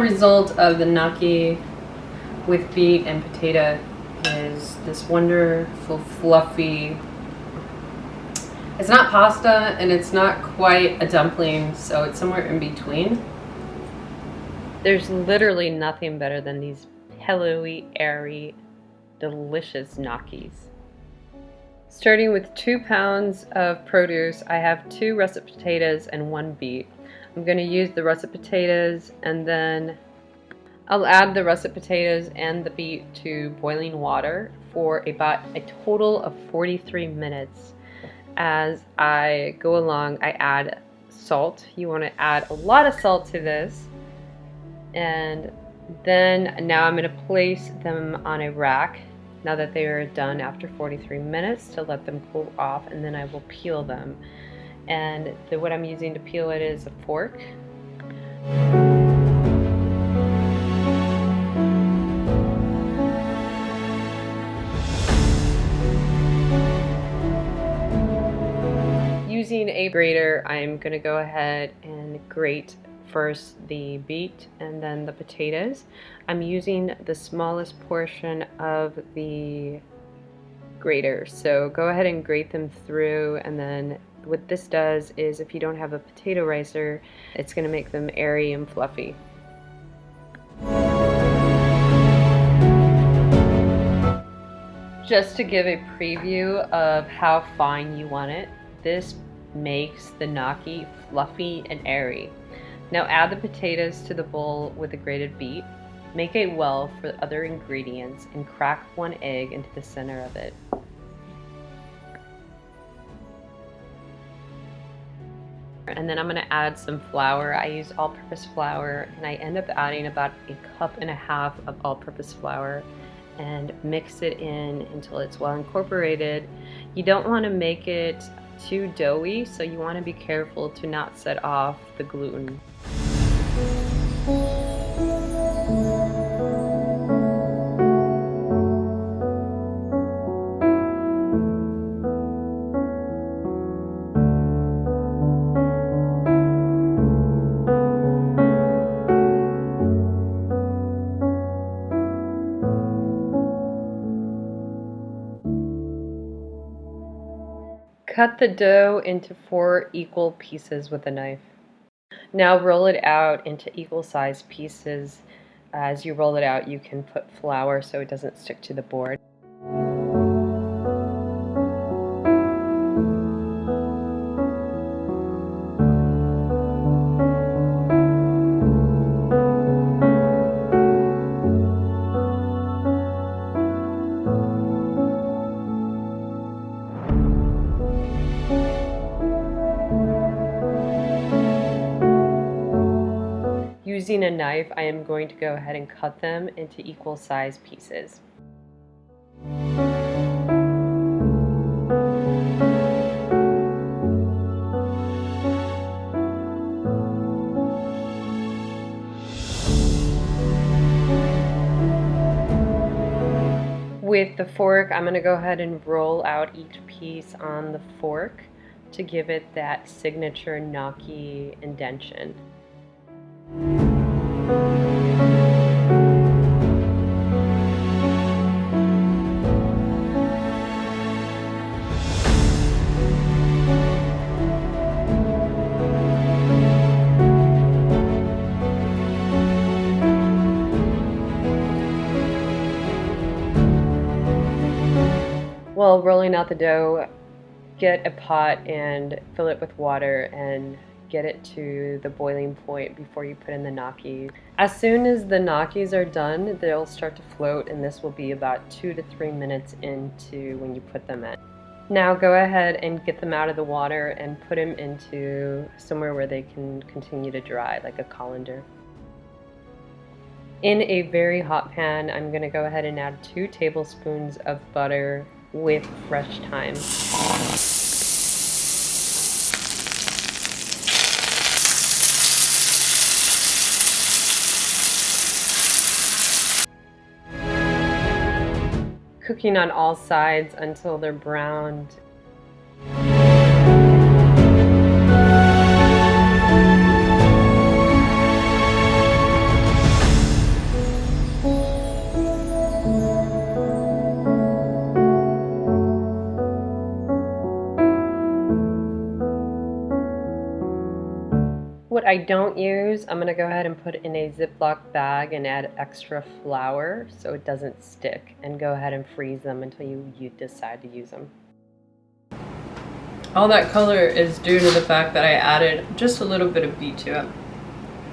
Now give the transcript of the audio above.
The result of the gnocchi with beet and potato is this wonderful fluffy, it's not pasta and it's not quite a dumpling, so it's somewhere in between. There's literally nothing better than these pillowy, airy, delicious gnocchis. Starting with 2 pounds of produce, I have 2 russet potatoes and 1 beet. I'm going to use the russet potatoes, and then I'll add the russet potatoes and the beet to boiling water for about a total of 43 minutes. As I go along, I add salt. You want to add a lot of salt to this. And then now I'm going to place them on a rack now that they are done after 43 minutes to let them cool off, and then I will peel them. And what I'm using to peel it is a fork. Using a grater, I'm going to go ahead and grate first the beet and then the potatoes. I'm using the smallest portion of the grater, so go ahead and grate them through, and then what this does is if you don't have a potato ricer, it's going to make them airy and fluffy. Just to give a preview of how fine you want it, this makes the gnocchi fluffy and airy. Now add the potatoes to the bowl with the grated beet. Make a well for the other ingredients and crack 1 egg into the center of it. And then I'm going to add some flour. I use all-purpose flour, and I end up adding about 1.5 cups of all-purpose flour and mix it in until it's well incorporated. You don't want to make it too doughy, so you want to be careful to not set off the gluten. Cut the dough into 4 equal pieces with a knife. Now roll it out into equal sized pieces. As you roll it out, you can put flour so it doesn't stick to the board. Using a knife, I am going to go ahead and cut them into equal size pieces. With the fork, I'm going to go ahead and roll out each piece on the fork to give it that signature gnocchi indentation. While rolling out the dough, get a pot and fill it with water and get it to the boiling point before you put in the gnocchi. As soon as the gnocchis are done, they'll start to float, and this will be about 2 to 3 minutes into when you put them in. Now go ahead and get them out of the water and put them into somewhere where they can continue to dry, like a colander. In a very hot pan, I'm going to go ahead and add 2 tablespoons of butter with fresh thyme. Cooking on all sides until they're browned. I don't use, I'm gonna go ahead and put in a Ziploc bag and add extra flour so it doesn't stick, and go ahead and freeze them until you decide to use them. All that color is due to the fact that I added just a little bit of beet to it.